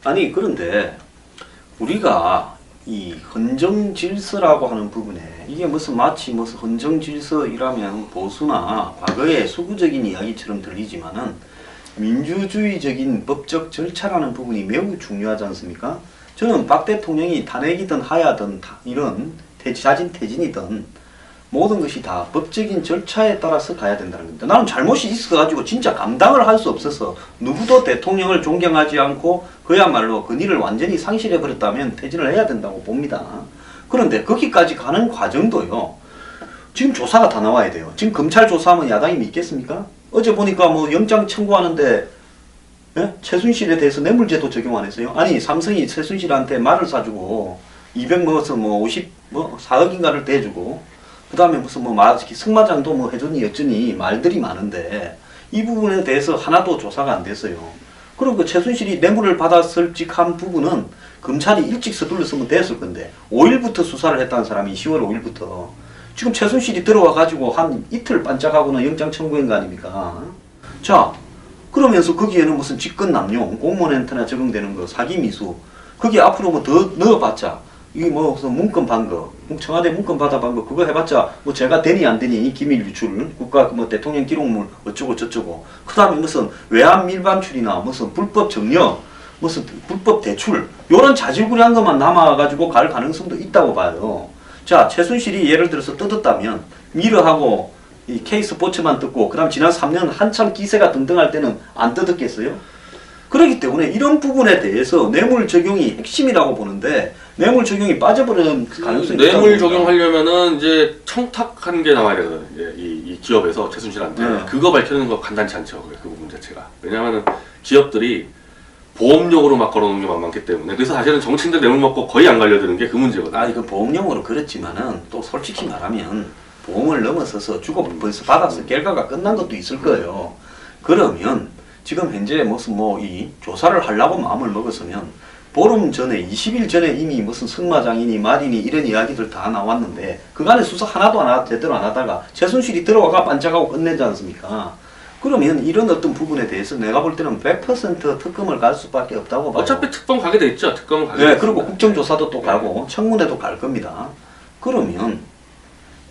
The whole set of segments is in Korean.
아니 그런데 우리가 이 헌정질서라고 하는 부분에 이게 마치 무슨 헌정질서이라면 보수나 과거의 수구적인 이야기처럼 들리지만은 민주주의적인 법적 절차라는 부분이 매우 중요하지 않습니까? 저는 박 대통령이 탄핵이든 하야든 이런 자진 퇴진이든 모든 것이 다 법적인 절차에 따라서 가야 된다는 겁니다. 나는 잘못이 있어가지고 진짜 감당을 할 수 없어서 누구도 대통령을 존경하지 않고 그야말로 그 일을 완전히 상실해버렸다면 퇴진을 해야 된다고 봅니다. 그런데 거기까지 가는 과정도요. 지금 조사가 다 나와야 돼요. 지금 검찰 조사하면 야당이 믿겠습니까? 어제 보니까 뭐 영장 청구하는데 예? 최순실에 대해서 뇌물죄도 적용 안 했어요. 아니 삼성이 최순실한테 말을 사주고 200 먹어서 뭐 4억인가를 대주고 그 다음에 무슨 승마장도 뭐 해주니 어쩌니 말들이 많은데 이 부분에 대해서 하나도 조사가 안 됐어요. 그리고 그 최순실이 뇌물을 받았을 직한 부분은 검찰이 일찍 서둘렀으면 됐을 건데 5일부터 수사를 했다는 사람이 10월 5일부터 지금 최순실이 들어와 가지고 한 이틀 반짝하고는 영장 청구한 거 아닙니까? 자 그러면서 거기에는 무슨 직권남용, 공무원한테나 적용되는 거, 사기미수 거기 앞으로 뭐 더 넣어봤자 이게 뭐 무슨 문건 반거, 청와대 문건 받아 반거 그거 해봤자 뭐 제가 되니 안 되니 기밀 유출, 국가 뭐 대통령 기록물 어쩌고 저쩌고 그 다음에 무슨 외환 밀반출이나 무슨 불법 정려, 무슨 불법 대출 요런 자질구레한 것만 남아가지고 갈 가능성도 있다고 봐요. 자 최순실이 예를 들어서 뜯었다면 미르하고 이 K스포츠만 뜯고 그 다음 지난 3년 한참 기세가 등등할 때는 안 뜯었겠어요? 그렇기 때문에 이런 부분에 대해서 뇌물 적용이 핵심이라고 보는데 뇌물 적용이 빠져버리는 가능성이 있다고 뇌물 적용하려면은 이제 청탁한 게 나와야 되거든요. 이 기업에서 최순실한테 그거 밝혀내는 거 간단치 않죠. 그 부분 자체가. 왜냐하면 기업들이 보험용으로 막 걸어놓은 게 많기 때문에 그래서 사실은 정치인들 뇌물 먹고 거의 안 갈려드는 게 그 문제거든요. 이거 보험용으로 그렇지만은 또 솔직히 말하면 보험을 넘어서서 주고 벌써 받아서 결과가 끝난 것도 있을 거예요. 그러면 지금 현재 무슨 이 조사를 하려고 마음을 먹었으면 보름 전에 20일 전에 이미 무슨 승마장이니 말이니 이런 이야기들 다 나왔는데 그간에 수사 하나도 제대로 안 하다가 최순실이 들어와가 반짝하고 끝내지 않습니까? 그러면 이런 어떤 부분에 대해서 내가 볼 때는 100% 특검을 갈 수밖에 없다고 봐요. 어차피 특검 가게 돼 있죠. 특검을 가게 네, 돼 그리고 국정조사도 또 가고 청문회도 갈 겁니다. 그러면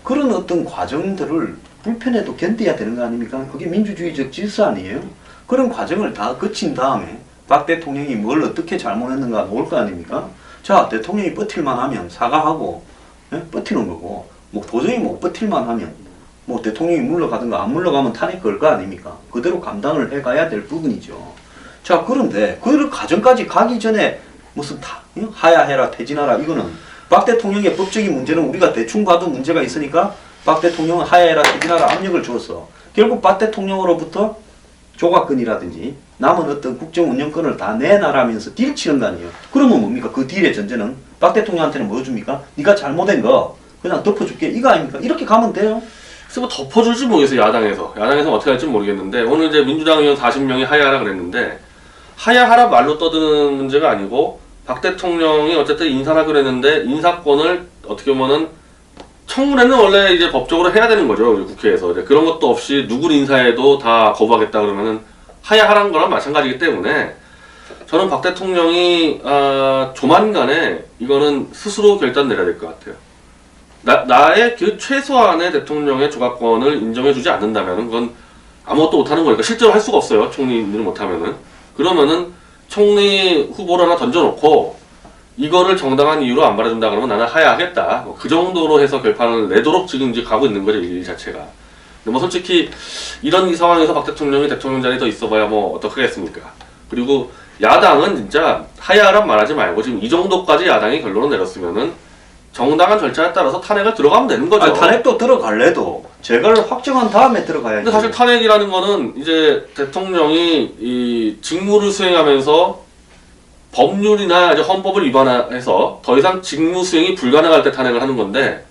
그런 어떤 과정들을 불편해도 견뎌야 되는 거 아닙니까? 그게 민주주의적 질서 아니에요? 그런 과정을 다 거친 다음에 박 대통령이 뭘 어떻게 잘못했는가 나올 거 아닙니까? 자, 대통령이 버틸만 하면 사과하고 버티는 거고 뭐 도저히 못 버틸만 하면 뭐 대통령이 물러가든가 안 물러가면 탄핵 걸 거 아닙니까? 그대로 감당을 해가야 될 부분이죠. 자, 그런데 그 과정까지 가기 전에 무슨 하야해라 퇴진하라 이거는 박 대통령의 법적인 문제는 우리가 대충 봐도 문제가 있으니까 박 대통령은 하야해라 퇴진하라 압력을 주었어. 결국 박 대통령으로부터 조각권이라든지 남은 어떤 국정 운영권을 다 내놔라면서 딜 치는 거 아니에요. 그러면 뭡니까? 그 딜의 전제는 박 대통령한테는 뭐 줍니까? 네가 잘못된 거 그냥 덮어줄게 이거 아닙니까? 이렇게 가면 돼요. 그래서 뭐 덮어줄지 모르겠어요. 야당에서 어떻게 할지 모르겠는데 오늘 이제 민주당 의원 40명이 하야하라 그랬는데 하야하라 말로 떠드는 문제가 아니고 박 대통령이 어쨌든 인사하기로 했는데 인사권을 어떻게 보면은 청문회는 원래 이제 법적으로 해야 되는 거죠. 국회에서. 그런 것도 없이 누굴 인사해도 다 거부하겠다 그러면은 하야하라는 거랑 마찬가지이기 때문에 저는 박 대통령이 조만간에 이거는 스스로 결단 내려야 될 것 같아요. 나의 그 최소한의 대통령의 조각권을 인정해주지 않는다면은 그건 아무것도 못하는 거니까 실제로 할 수가 없어요. 총리는 못하면은. 그러면은 총리 후보를 하나 던져놓고 이거를 정당한 이유로 안 받아준다 그러면 나는 하야하겠다. 그 정도로 해서 결판을 내도록 지금 이제 가고 있는 거죠, 일 자체가. 근데 뭐 솔직히 이런 이 상황에서 박 대통령이 대통령 자리에 더 있어봐야 뭐 어떡하겠습니까? 그리고 야당은 진짜 하야란 말하지 말고 지금 이 정도까지 야당이 결론을 내렸으면은 정당한 절차에 따라서 탄핵을 들어가면 되는 거죠. 탄핵도 들어갈래도 제거를 확정한 다음에 들어가야지. 근데 사실 탄핵이라는 거는 이제 대통령이 이 직무를 수행하면서 법률이나 이제 헌법을 위반해서 더 이상 직무 수행이 불가능할 때 탄핵을 하는 건데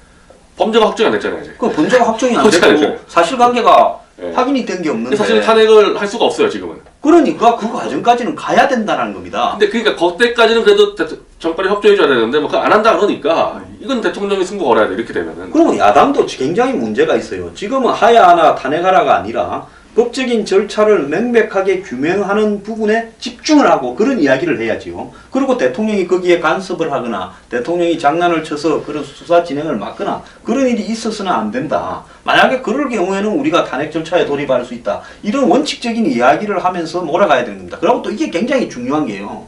범죄가 확정이 안 됐잖아요. 이제. 그 범죄가 확정이 안 되고 사실관계가 확인이 된 게 없는데 사실 탄핵을 할 수가 없어요 지금은. 그러니까 그 과정까지는 가야 된다는 겁니다. 근데 그러니까 그때까지는 그래도 정권이 협조해줘야 되는데 뭐 그거 안 한다 그러니까 이건 대통령이 승부 걸어야 돼 이렇게 되면은. 그러면 야당도 굉장히 문제가 있어요. 지금은 하야하나 탄핵하라가 아니라 법적인 절차를 명백하게 규명하는 부분에 집중을 하고 그런 이야기를 해야지요. 그리고 대통령이 거기에 간섭을 하거나 대통령이 장난을 쳐서 그런 수사 진행을 막거나 그런 일이 있어서는 안 된다. 만약에 그럴 경우에는 우리가 탄핵 절차에 돌입할 수 있다. 이런 원칙적인 이야기를 하면서 몰아가야 되는 겁니다. 그리고 또 이게 굉장히 중요한 게요.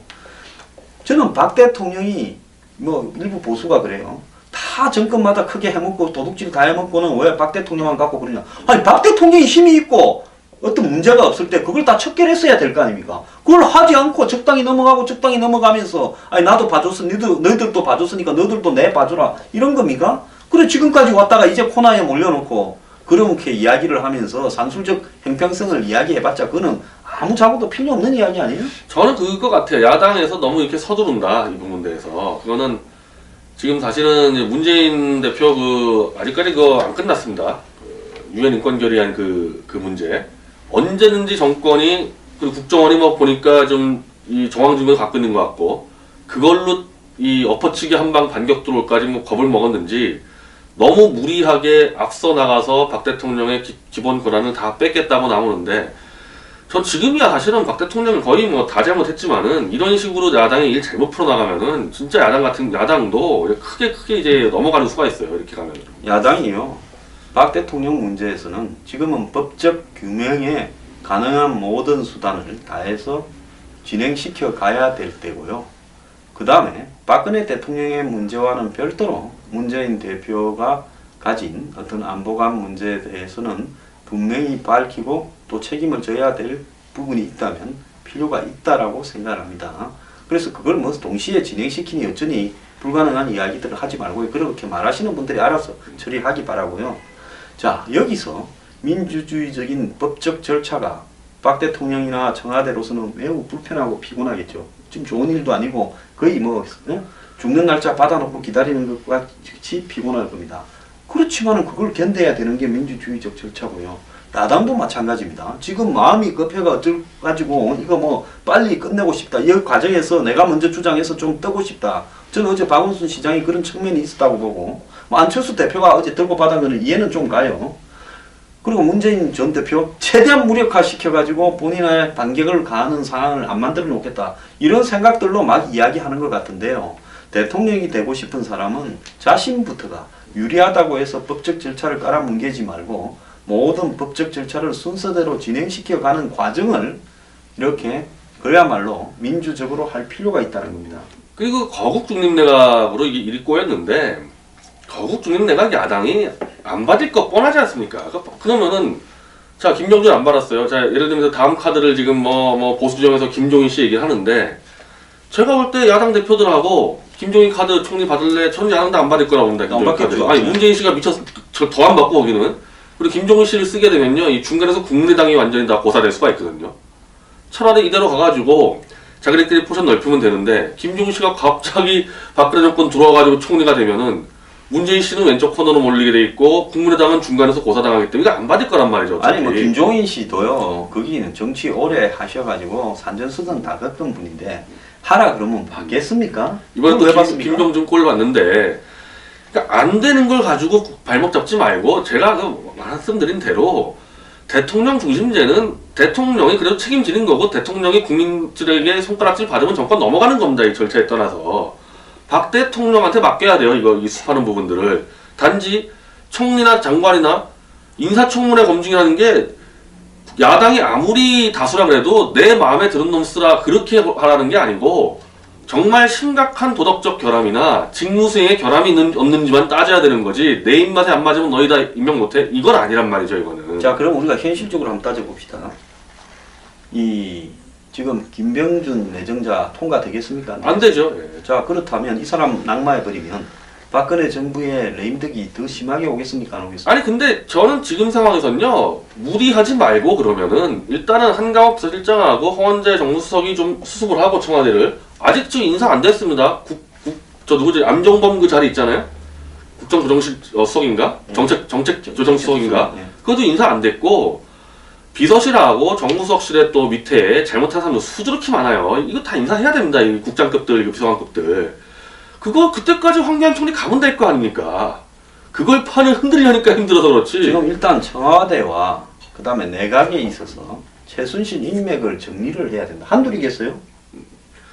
저는 박 대통령이 뭐 일부 보수가 그래요. 다 정권마다 크게 해먹고 도둑질 다 해먹고는 왜 박 대통령만 갖고 그러냐. 아니 박 대통령이 힘이 있고 어떤 문제가 없을 때 그걸 다 척결했어야 될 거 아닙니까? 그걸 하지 않고 적당히 넘어가고 적당히 넘어가면서 아니 나도 봐줬어 너희들도 봐줬으니까 너희들도 내 봐줘라 이런 겁니까? 그래 지금까지 왔다가 이제 코너에 몰려놓고 그렇게 이야기를 하면서 산술적 형평성을 이야기해봤자 그거는 아무 자고도 필요 없는 이야기 아니에요? 저는 그거 같아요. 야당에서 너무 이렇게 서두른다 이 부분 대해서. 그거는 지금 사실은 이제 문재인 대표 아직까지 그거 안 끝났습니다. 유엔 인권 결의안 그 문제. 언제든지 정권이 그리고 국정원이 뭐 보니까 좀 이 정황 증명을 갖고 있는 것 같고 그걸로 이 엎어치기 한 방 반격 들어올까지 뭐 겁을 먹었는지 너무 무리하게 앞서 나가서 박 대통령의 기본 권한을 다 뺏겠다고 나오는데 전 지금이야 사실은 박 대통령이 거의 뭐 다 잘못했지만은 이런 식으로 야당이 일 잘못 풀어나가면은 진짜 야당도 크게 이제 넘어가는 수가 있어요. 이렇게 가면. 야당이요. 박 대통령 문제에서는 지금은 법적 규명에 가능한 모든 수단을 다해서 진행시켜 가야 될 때고요. 그 다음에 박근혜 대통령의 문제와는 별도로 문재인 대표가 가진 어떤 안보관 문제에 대해서는 분명히 밝히고 또 책임을 져야 될 부분이 있다면 필요가 있다라고 생각합니다. 그래서 그걸 뭐 동시에 진행시키니 여전히 불가능한 이야기들을 하지 말고 그렇게 말하시는 분들이 알아서 처리하기 바라고요. 자, 여기서 민주주의적인 법적 절차가 박 대통령이나 청와대로서는 매우 불편하고 피곤하겠죠. 지금 좋은 일도 아니고 거의 뭐 죽는 날짜 받아놓고 기다리는 것과 같이 피곤할 겁니다. 그렇지만은 그걸 견뎌야 되는 게 민주주의적 절차고요. 야당도 마찬가지입니다. 지금 마음이 급해가지고 이거 뭐 빨리 끝내고 싶다. 이 과정에서 내가 먼저 주장해서 좀 뜨고 싶다. 저는 어제 박원순 시장이 그런 측면이 있었다고 보고 뭐 안철수 대표가 어제 들고 받은 거는 이해는 좀 가요. 그리고 문재인 전 대표 최대한 무력화시켜가지고 본인의 반격을 가하는 상황을 안 만들어 놓겠다. 이런 생각들로 막 이야기하는 것 같은데요. 대통령이 되고 싶은 사람은 자신부터가 유리하다고 해서 법적 절차를 깔아뭉개지 말고 모든 법적 절차를 순서대로 진행시켜가는 과정을 이렇게 그야말로 민주적으로 할 필요가 있다는 겁니다. 그리고 거국중립내각으로 이게 일이 꼬였는데 거국중립내각 야당이 안 받을 거 뻔하지 않습니까? 그러면은 자 김정준 안 받았어요. 자 예를 들면서 다음 카드를 지금 뭐 보수정에서 김종인 씨 얘기를 하는데 제가 볼 때 야당 대표들하고 김종인 카드 총리 받을래? 저는 야당도 안 받을 거라고 봅니다. 안 받겠죠. 아니 문재인 씨가 미쳐서 더 안 받고 거기는 그리고 김종인 씨를 쓰게 되면요 이 중간에서 국민의당이 완전히 다 고사될 수가 있거든요. 차라리 이대로 가가지고 자기들끼리 포션 넓히면 되는데 김종인 씨가 갑자기 박근혜 정권 들어와가지고 총리가 되면은 문재인 씨는 왼쪽 코너로 몰리게 돼 있고 국민의당은 중간에서 고사당하기 때문에 이거 안 받을 거란 말이죠. 어차피. 아니 뭐 김종인 씨도요. 거기는 정치 오래 하셔가지고 산전수전 다 겪은 분인데 하라 그러면 받겠습니까? 이번에 왜 또 받습니까? 김종준 꼴 봤는데 그러니까 안 되는 걸 가지고 발목 잡지 말고 제가 말씀드린 대로 대통령 중심제는 대통령이 그래도 책임지는 거고 대통령이 국민들에게 손가락질 받으면 정권 넘어가는 겁니다. 이 절차에 떠나서. 박 대통령한테 맡겨야 돼요. 이 수습하는 부분들을. 단지 총리나 장관이나 인사청문회 검증이라는 게 야당이 아무리 다수라 그래도 내 마음에 드는 놈 쓰라 그렇게 하라는 게 아니고 정말 심각한 도덕적 결함이나 직무수행에 결함이 없는지만 따져야 되는 거지 내 입맛에 안 맞으면 너희 다 임명 못해? 이건 아니란 말이죠. 이거는. 자 그럼 우리가 현실적으로 한번 따져봅시다. 지금 김병준 내정자 통과되겠습니까? 안 되죠. 예. 자 그렇다면 이 사람 낙마해버리면 박근혜 정부의 레임덕이 더 심하게 오겠습니까? 안 오겠습니까? 아니 근데 저는 지금 상황에서는요 무리하지 말고 그러면은 일단은 한가옥 비서실장하고 허원재 정무수석이 좀 수습을 하고 청와대를 아직 지금 인사 안 됐습니다. 저 누구지 안종범 그 자리 있잖아요. 국정조정실 수석인가? 정책조정수석인가? 네. 그것도 인사 안 됐고 비서실하고 정무수석실에 또 밑에 잘못한 사람도 수두룩히 많아요. 이거 다 인사해야 됩니다. 이 국장급들, 비서관급들. 그거 그때까지 황교안 총리 가면 될 거 아닙니까? 그걸 판을 흔들려니까 힘들어서 그렇지. 지금 일단 청와대와 그 다음에 내각에 있어서 최순실 인맥을 정리를 해야 된다. 한둘이겠어요?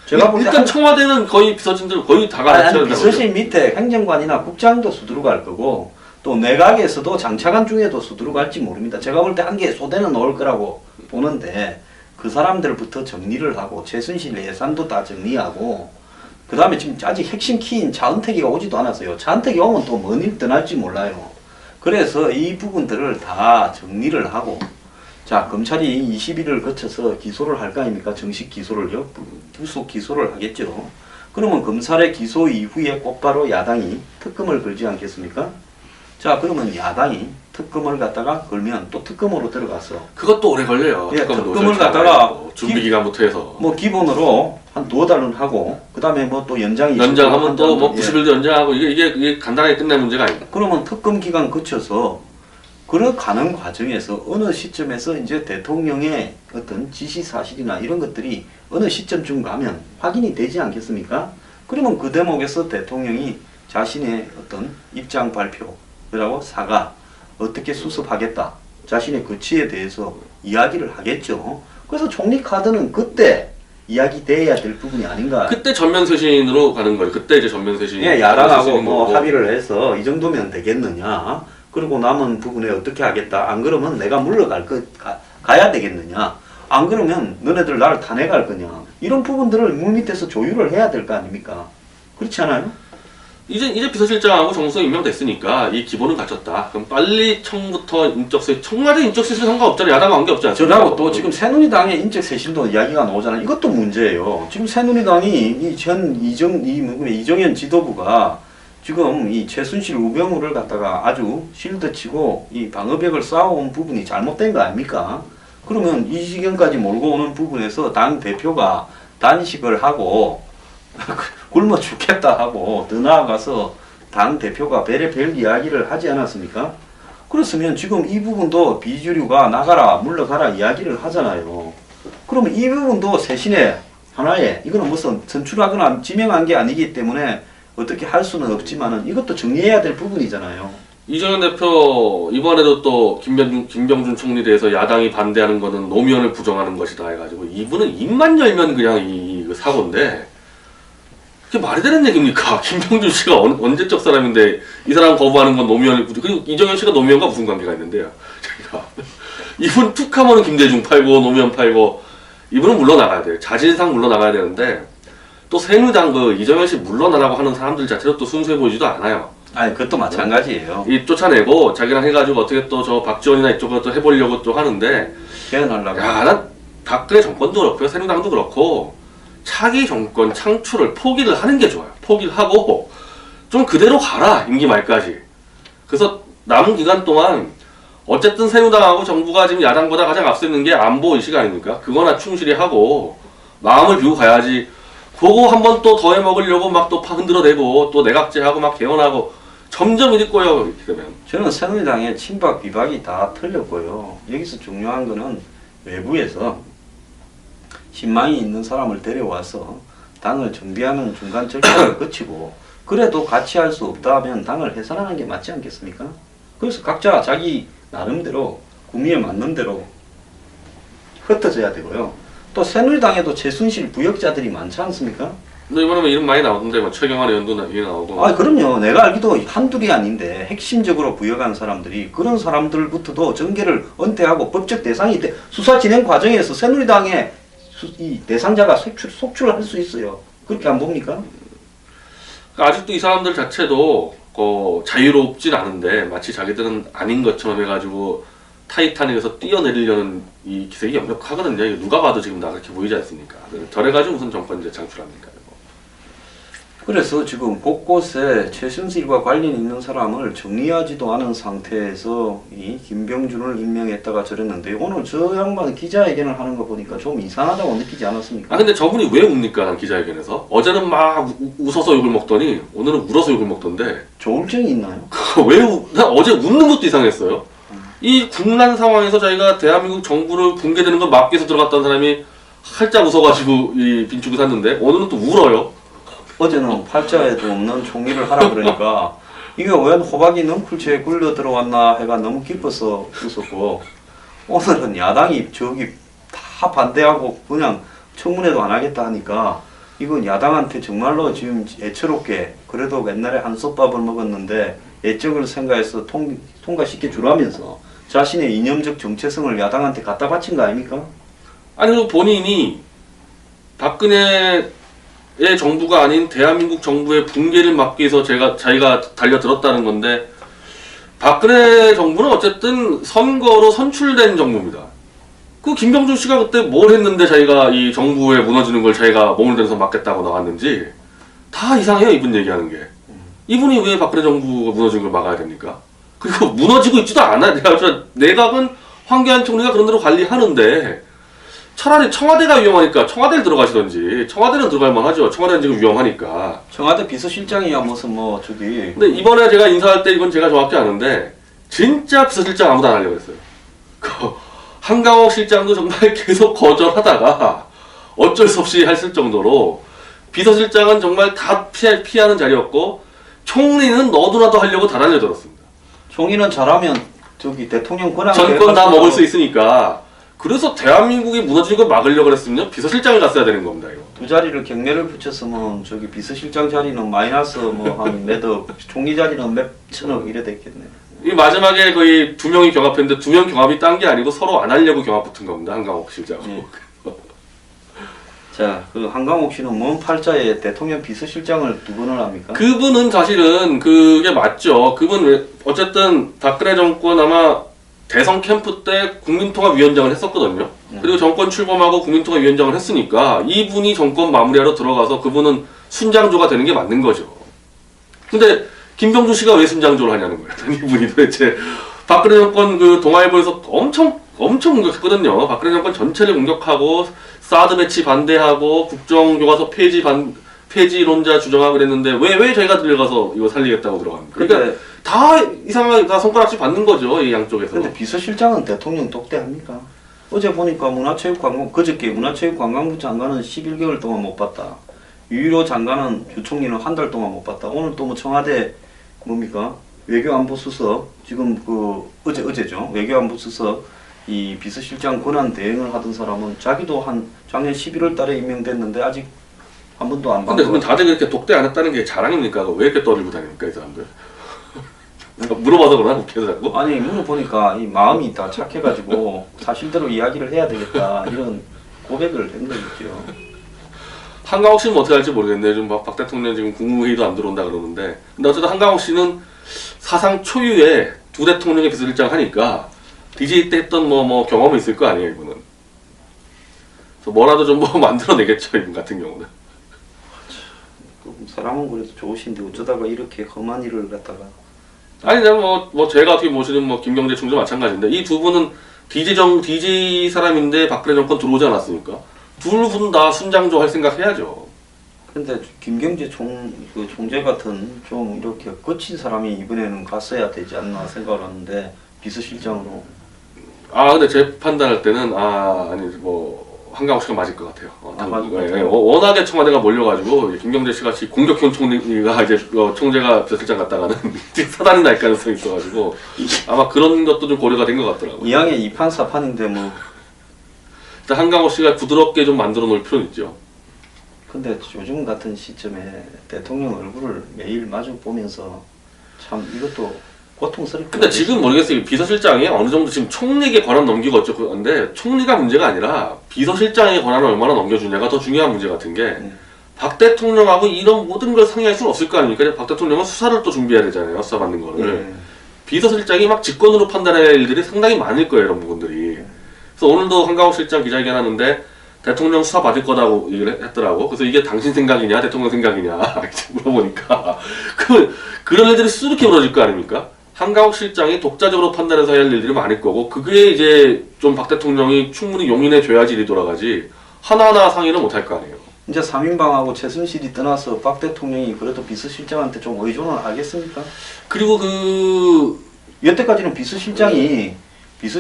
제가 볼 때 일단 청와대는 거의 비서진들 거의 다 가르쳐야 비서실 밑에 행정관이나 국장도 수두룩할 거고 또 내각에서도 장차관 중에도 수두룩할지 모릅니다. 제가 볼 때 한 개 소대는 넣을 거라고 보는데 그 사람들부터 정리를 하고 최순실 예산도 다 정리하고 그 다음에 지금 아직 핵심 키인 차은택이가 오지도 않았어요. 차은택이 오면 또 뭔 일 떠날지 몰라요. 그래서 이 부분들을 다 정리를 하고 자 검찰이 20일을 거쳐서 기소를 할 거 아닙니까? 정식 기소를요. 부속 기소를 하겠죠. 그러면 검찰의 기소 이후에 곧바로 야당이 특검을 걸지 않겠습니까? 자 그러면 야당이 특검을 갖다가 걸면 또 특검으로 들어가서 그것도 오래 걸려요. 예, 특검도 특검을 절차가 갖다가 있고, 준비 기간부터 해서 뭐 기본으로 한 2달은 하고 그 다음에 뭐 또 연장이 연장하면 또 뭐 예. 90일도 연장하고 이게 간단하게 끝날 문제가 아니다. 그러면 특검 기간 거쳐서 걸어가는 과정에서 어느 시점에서 이제 대통령의 어떤 지시 사실이나 이런 것들이 어느 시점쯤 가면 확인이 되지 않겠습니까? 그러면 그 대목에서 대통령이 자신의 어떤 입장 발표라고 사과 어떻게 수습하겠다 자신의 거취에 대해서 이야기를 하겠죠. 그래서 총리 카드는 그때 이야기돼야 될 부분이 아닌가. 그때 전면 쇄신으로 가는 거예요. 그때 이제 전면 쇄신. 예, 야당하고 뭐 거고. 합의를 해서 이 정도면 되겠느냐. 그리고 남은 부분에 어떻게 하겠다. 안 그러면 내가 물러갈 가야 되겠느냐. 안 그러면 너네들 나를 탄핵할 거냐. 이런 부분들을 물밑에서 조율을 해야 될 거 아닙니까? 그렇지 않아요? 이제 비서실장하고 정수석 임명됐으니까 이 기본은 갖췄다. 그럼 빨리 청부터 인적쇄, 청와대 인적쇄실 상관없잖아요. 야당과 관계없지 않습니까? 저하고 또 지금 새누리당의 인적쇄신도 이야기가 나오잖아요. 이것도 문제예요. 지금 새누리당이 이정현 지도부가 지금 이 최순실 우병우를 갖다가 아주 실드치고 이 방어벽을 쌓아온 부분이 잘못된 거 아닙니까? 그러면 이 지경까지 몰고 오는 부분에서 당 대표가 단식을 하고 굶어 죽겠다 하고 더 나아가서 당 대표가 배를 벨 이야기를 하지 않았습니까? 그렇으면 지금 이 부분도 비주류가 나가라 물러가라 이야기를 하잖아요. 그러면 이 부분도 쇄신의 하나의 이거는 무슨 선출하거나 지명한 게 아니기 때문에 어떻게 할 수는 없지만은 이것도 정리해야 될 부분이잖아요. 이정현 대표 이번에도 또 김병준 총리에 대해서 야당이 반대하는 거는 노무현을 부정하는 것이다 해가지고 이분은 입만 열면 그냥 이 사고인데 그게 말이 되는 얘기입니까? 김병준 씨가 언제적 사람인데 이 사람 거부하는 건 노무현을 그리고 이정현 씨가 노무현과 무슨 관계가 있는데요? 이분 툭 하면은 김대중 팔고 노무현 팔고 이분은 물러나가야 돼요. 자진상 물러나가야 되는데 또 새누리당 그 이정현 씨 물러나라고 하는 사람들 자체로 또 순수해 보이지도 않아요. 아니 그것도 마찬가지예요. 이 쫓아내고 자기랑 해가지고 어떻게 또 저 박지원이나 이쪽으로 또 해보려고 또 하는데 개헌하려고. 야, 난 박근혜 정권도 그렇고요. 새누리당도 그렇고 차기 정권 창출을 포기를 하는 게 좋아요. 포기를 하고 좀 그대로 가라. 임기 말까지. 그래서 남은 기간 동안 어쨌든 새누리당하고 정부가 지금 야당보다 가장 앞서 있는 게 안보 의식 아닙니까? 그거나 충실히 하고 마음을 비우고 가야지. 그거 한번 또 더해 먹으려고 막 또 흔들어대고 또 내각제하고 막 개헌하고 점점 일이 꼬여 이렇게 되면. 저는 새누리당의 친박 비박이 다 틀렸고요. 여기서 중요한 거는 외부에서 신망이 있는 사람을 데려와서 당을 정비하는 중간 절차를 거치고 그래도 같이 할 수 없다면 당을 해산하는 게 맞지 않겠습니까? 그래서 각자 자기 나름대로 구미에 맞는 대로 흩어져야 되고요. 또 새누리당에도 최순실 부역자들이 많지 않습니까? 근데 이번에 이름 많이 나오던데 뭐 최경환 의원도 나오고. 아 그럼요. 내가 알기도 한둘이 아닌데 핵심적으로 부역한 사람들이 그런 사람들부터도 정계를 은퇴하고 법적 대상이 수사 진행 과정에서 새누리당의 이 대상자가 속출할 수 있어요. 그렇게 안 봅니까? 그러니까 아직도 이 사람들 자체도 자유롭진 않은데 마치 자기들은 아닌 것처럼 해가지고 타이타닉에서 뛰어내리려는 이 기색이 역력하거든요. 이거 누가 봐도 지금 다 그렇게 보이지 않습니까? 저래가지고 무슨 정권제 창출합니까? 그래서 지금 곳곳에 최순실과 관련 있는 사람을 정리하지도 않은 상태에서 이 김병준을 임명했다가 저랬는데 오늘 저 양반 기자회견을 하는 거 보니까 좀 이상하다고 느끼지 않았습니까? 아 근데 저분이 왜 웁니까? 난 기자회견에서 어제는 막 웃어서 욕을 먹더니 오늘은 울어서 욕을 먹던데 조울증이 있나요? 난 어제 웃는 것도 이상했어요. 이 국난 상황에서 자기가 대한민국 정부를 붕괴되는 걸 막기 위해서 들어갔던 사람이 활짝 웃어가지고 이 빈축을 샀는데 오늘은 또 울어요. 어제는 팔자에도 없는 총리를 하라 그러니까 이게 웬 호박이 넝쿨채에 굴려 들어왔나 해가 너무 기뻐서 웃었고 오늘은 야당이 저기 다 반대하고 그냥 청문회도 안 하겠다 하니까 이건 야당한테 정말로 지금 애처롭게 그래도 옛날에 한솥밥을 먹었는데 애적을 생각해서 통과시켜 주라면서 자신의 이념적 정체성을 야당한테 갖다 바친 거 아닙니까? 아니 그리고 본인이 박근혜의 정부가 아닌 대한민국 정부의 붕괴를 막기 위해서 자기가 달려들었다는 건데 박근혜 정부는 어쨌든 선거로 선출된 정부입니다. 그 김병준 씨가 그때 뭘 했는데 자기가 이 정부에 무너지는 걸 자기가 몸을 들여서 막겠다고 나왔는지 다 이상해요. 이분 얘기하는 게. 이분이 왜 박근혜 정부가 무너지는 걸 막아야 됩니까? 그리고 무너지고 있지도 않아. 내각은 황교안 총리가 그런 대로 관리하는데 차라리 청와대가 위험하니까 청와대를 들어가시던지. 청와대는 들어갈 만하죠. 청와대는 지금 위험하니까. 청와대 비서실장이야 무슨 뭐 저기 근데 이번에 제가 인사할 때 이건 제가 정확히 아는데 진짜 비서실장 아무도 안 하려고 했어요. 한강옥 실장도 정말 계속 거절하다가 어쩔 수 없이 했을 정도로 비서실장은 정말 다 피하는 자리였고 총리는 너도나도 하려고 다 달려들었습니다. 총리는 잘하면 저기 대통령 권한 전권 다 먹을 수 있으니까. 그래서 대한민국이 무너지는 걸 막으려고 그랬으면 비서실장을 갔어야 되는 겁니다. 이거. 두 자리를 경매를 붙였으면 저기 비서실장 자리는 마이너스 뭐 한 몇억, 총리 자리는 몇 천억 이래 됐겠네. 이 마지막에 거의 두 명이 경합했는데 두 명 경합이 딴 게 아니고 서로 안 하려고 경합 붙은 겁니다. 한강옥 실장하고. 네. 자, 그 한강옥 씨는 먼 팔자에 대통령 비서실장을 두 번을 합니까? 그분은 사실은 그게 맞죠. 그분 어쨌든 박근혜 정권 아마 대선 캠프 때 국민통합위원장을 했었거든요. 그리고 정권 출범하고 국민통합위원장을 했으니까 이분이 정권 마무리하러 들어가서 그분은 순장조가 되는 게 맞는 거죠. 근데 김병준 씨가 왜 순장조를 하냐는 거예요. 이분이 도대체 박근혜 정권 그 동아일보에서 엄청 공격했거든요. 박근혜 정권 전체를 공격하고 사드 배치 반대하고 국정교과서 폐지론자 주장하고 그랬는데 왜 저희가 들려가서 이거 살리겠다고 들어갑니까? 그러니까 다 이상하게 다 손가락질 받는 거죠. 이 양쪽에서. 근데 비서실장은 대통령 독대합니까? 어제 보니까 그저께 문화체육관광부 장관은 11개월 동안 못 봤다. 유일호 장관은 주총리는 한 달 동안 못 봤다. 오늘 또 뭐 청와대 뭡니까? 외교안보수석 지금 그 어제죠. 외교안보수석 이 비서실장 권한 대행을 하던 사람은 자기도 한 작년 11월 달에 임명됐는데 아직 한 번도 안 근데 봤는데. 그러면 다들 그렇게 독대 안 했다는 게 자랑입니까? 왜 이렇게 떠들고 다닙니까 이 사람들? 물어봐서 그러나 웃겨서 자꾸? 아니 물어보니까 이 마음이 다 착해가지고 사실대로 이야기를 해야 되겠다 이런 고백을 한 거겠죠. 한강옥 씨는 어떻게 할지 모르겠네요. 지금 박 대통령 지금 국무회의도 안 들어온다 그러는데. 근데 어쨌든 한강옥 씨는 사상 초유의 두 대통령의 비서실장 하니까 DJ 때 했던 뭐 경험이 있을 거 아니에요 이분은. 그래서 뭐라도 좀 뭐 만들어내겠죠 이분 같은 경우는. 사람은 그래도 좋으신데 어쩌다가 이렇게 험한 일을 갖다가. 아니 뭐 제가 어떻게 모시는 뭐 김경재 총재 마찬가지인데 이 두 분은 DJ 사람인데 박근혜 정권 들어오지 않았습니까? 둘 분 다 순장조 할 생각 해야죠. 근데 김경재 총재 같은 좀 이렇게 거친 사람이 이번에는 갔어야 되지 않나 생각을 하는데 비서실장으로. 근데 제 판단할 때는 아니 뭐 한강옥 씨가 맞을 것 같아요. 맞을 것 같아요. 워낙에 청와대가 몰려가지고 김경재 씨 같이 공격형 총리가 이제 총재가 비서실장 갔다가는 사단이 날 가능성이 있어가지고 아마 그런 것도 좀 고려가 된 것 같더라고요. 이왕에 2판 4판인데 뭐. 일단 한강옥 씨가 부드럽게 좀 만들어 놓을 필요는 있죠. 근데 요즘 같은 시점에 대통령 얼굴을 매일 마주 보면서 참 이것도 고통스럽게. 근데 지금 모르겠어요. 비서실장이 어느 정도 지금 총리에게 권한 넘기고 어쩌고 근데 총리가 문제가 아니라 비서실장의 권한을 얼마나 넘겨주냐가 더 중요한 문제 같은 게 박 대통령하고 이런 모든 걸 상의할 수는 없을 거 아닙니까? 박 대통령은 수사를 또 준비해야 되잖아요. 수사 받는 거를. 비서실장이 막 직권으로 판단할 일들이 상당히 많을 거예요. 이런 부분들이. 그래서 오늘도 한강옥 실장 기자회견 하는데 대통령 수사 받을 거라고 얘기를 했더라고. 그래서 이게 당신 생각이냐 대통령 생각이냐 물어보니까 그런 일들이 수두룩히 벌어질 거 아닙니까? 한강옥 실장이 독자적으로 판단해서 해야 할 일들이 많을 거고 그게 이제 좀 박 대통령이 충분히 용인해 줘야지 일이 돌아가지 하나하나 상의를 못 할 거 아니에요. 이제 3인방하고 최순실이 떠나서 박 대통령이 그래도 비서실장한테 좀 의존을 하겠습니까? 그리고 여태까지는 비서실장이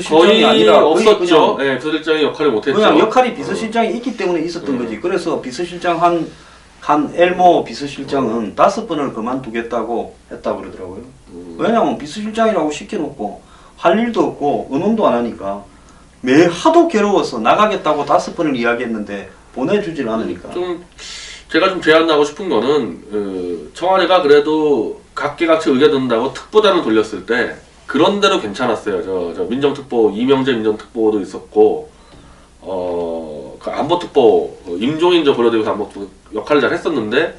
거의 아니라 없었죠. 네, 비서실장이 역할을 못했죠. 그냥 역할이 비서실장이 있기 때문에 있었던 거지. 그래서 비서실장 한 엘모 비서실장은 5번을 그만두겠다고 했다고 그러더라고요. 왜냐하면 비서실장이라고 시켜놓고 할 일도 없고 의논도 안 하니까 매 하도 괴로워서 나가겠다고 5번을 이야기했는데 보내주질 않으니까. 좀 제가 좀 제안하고 싶은 거는 청와대가 그래도 각계각층 의견 듣는다고 특보단을 돌렸을 때 그런 대로 괜찮았어요. 저 민정특보 이명재 민정특보도 있었고 그 안보특보 임종인 저 고려대에서 안보특보 역할을 잘 했었는데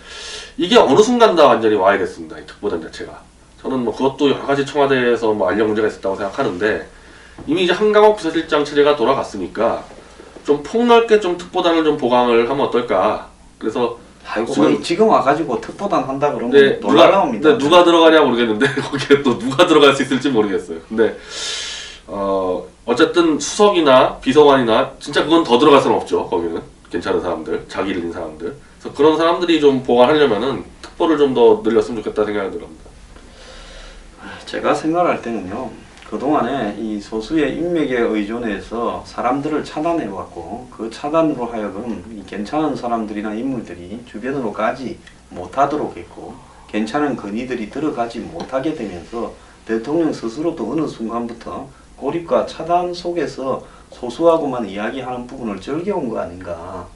이게 어느 순간 다 완전히 와야 됐습니다. 이 특보단 자체가. 저는 뭐 그것도 여러 가지 청와대에서 뭐 알력 문제가 있었다고 생각하는데 이미 이제 한강옥 비서실장 체제가 돌아갔으니까 좀 폭넓게 좀 특보단을 좀 보강을 하면 어떨까. 그래서 아이고 지금 와가지고 특보단 한다 그러면 네, 놀라 나옵니다. 누가 들어가냐 모르겠는데 거기에 또 누가 들어갈 수 있을지 모르겠어요. 근데 어쨌든 수석이나 비서관이나 진짜 그건 더 들어갈 수는 없죠. 거기는 괜찮은 사람들, 자기 일인 사람들. 그래서 그런 사람들이 좀 보강하려면은 특보를 좀 더 늘렸으면 좋겠다 생각이 들었습니다. 제가 생각할 때는요. 그동안에 이 소수의 인맥에 의존해서 사람들을 차단해왔고 그 차단으로 하여금 이 괜찮은 사람들이나 인물들이 주변으로 가지 못하도록 했고 괜찮은 건의들이 들어가지 못하게 되면서 대통령 스스로도 어느 순간부터 고립과 차단 속에서 소수하고만 이야기하는 부분을 즐겨온 거 아닌가.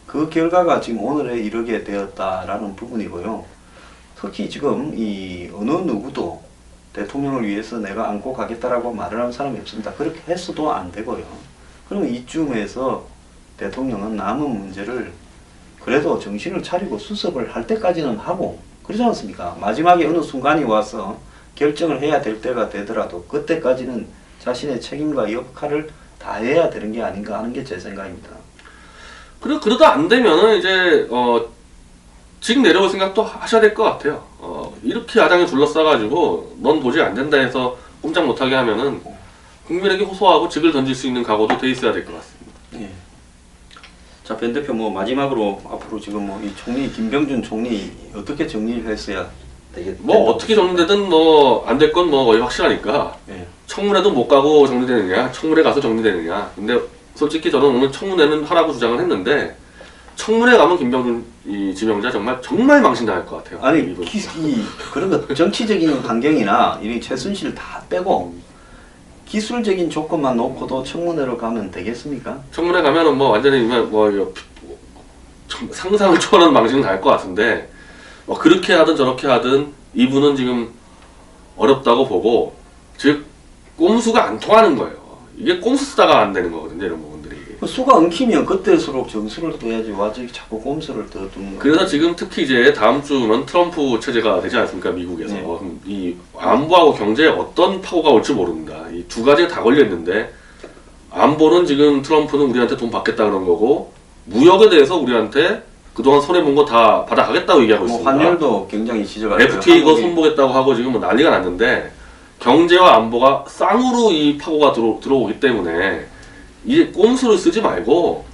그 결과가 지금 오늘에 이르게 되었다라는 부분이고요. 특히 지금 이 어느 누구도 대통령을 위해서 내가 안고 가겠다라고 말을 하는 사람이 없습니다. 그렇게 했어도 안 되고요. 그러면 이쯤에서 대통령은 남은 문제를 그래도 정신을 차리고 수습을 할 때까지는 하고 그러지 않습니까? 마지막에 어느 순간이 와서 결정을 해야 될 때가 되더라도 그때까지는 자신의 책임과 역할을 다해야 되는 게 아닌가 하는 게 제 생각입니다. 그러다 안 되면은 이제 지금 내려올 생각도 하셔야 될 것 같아요. 이렇게 야당에 둘러싸가지고 넌 도저히 안 된다 해서 꼼짝 못하게 하면은 국민에게 호소하고 직을 던질 수 있는 각오도 돼 있어야 될 것 같습니다. 예. 자, 변 대표 뭐 마지막으로 앞으로 지금 뭐 이 총리 김병준 총리 어떻게 정리를 했어야 되겠? 뭐 어떻게 정리되든 뭐 안 될 건 뭐 거의 확실하니까 예. 청문회도 못 가고 정리되느냐, 청문회 가서 정리되느냐. 근데 솔직히 저는 오늘 청문회는 하라고 주장을 했는데 청문회 가면 김병준 이 지명자 정말 망신당할 것 같아요. 아니 그런 거 정치적인 환경이나 이 최순실 다 빼고 기술적인 조건만 놓고도 청문회로 가면 되겠습니까? 청문회 가면은 뭐 완전히 뭐 상상을 초월하는 망신을 당할 것 같은데 뭐 그렇게 하든 저렇게 하든 이분은 지금 어렵다고 보고 즉 꼼수가 안 통하는 거예요. 이게 꼼수 쓰다가 안 되는 거거든요, 이런 부분들이. 수가 엉키면 그때수록 점수를 떠야지 와지 자꾸 꼼수를 더 두는 거예요. 그래서 지금 특히 이제 다음 주면 트럼프 체제가 되지 않습니까, 미국에서. 네. 이 안보하고 경제에 어떤 파고가 올지 모릅니다. 이 두 가지가 다 걸려 있는데 안보는 지금 트럼프는 우리한테 돈 받겠다 그런 거고 무역에 대해서 우리한테 그동안 손해본 거 다 받아가겠다고 얘기하고 뭐 있습니다. 환율도 굉장히 지적하고 FTA 이거 손보겠다고 하고 지금 뭐 난리가 났는데 경제와 안보가 쌍으로 이 파고가 들어오기 때문에 이제 꼼수를 쓰지 말고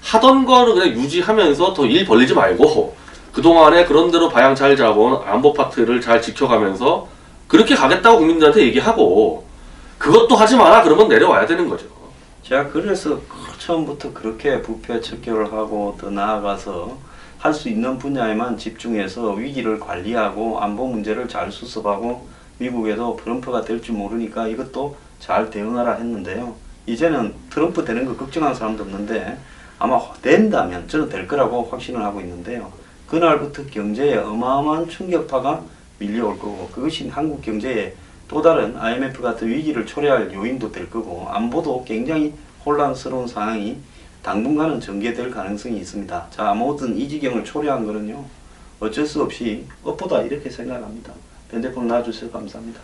하던 거를 그냥 유지하면서 더 일 벌리지 말고 그동안에 그런 대로 방향 잘 잡은 안보 파트를 잘 지켜가면서 그렇게 가겠다고 국민들한테 얘기하고 그것도 하지 마라 그러면 내려와야 되는 거죠. 제가 그래서 처음부터 그렇게 부패 척결을 하고 더 나아가서 할 수 있는 분야에만 집중해서 위기를 관리하고 안보 문제를 잘 수습하고 미국에도 트럼프가 될 줄 모르니까 이것도 잘 대응하라 했는데요. 이제는 트럼프 되는 거 걱정하는 사람도 없는데 아마 된다면 저는 될 거라고 확신을 하고 있는데요. 그날부터 경제에 어마어마한 충격파가 밀려올 거고 그것이 한국 경제에 또 다른 IMF 같은 위기를 초래할 요인도 될 거고 안보도 굉장히 혼란스러운 상황이 당분간은 전개될 가능성이 있습니다. 자, 아무튼 이 지경을 초래한 거는요. 어쩔 수 없이 업보다 이렇게 생각합니다. 변 대표님 나와주셔서 감사합니다.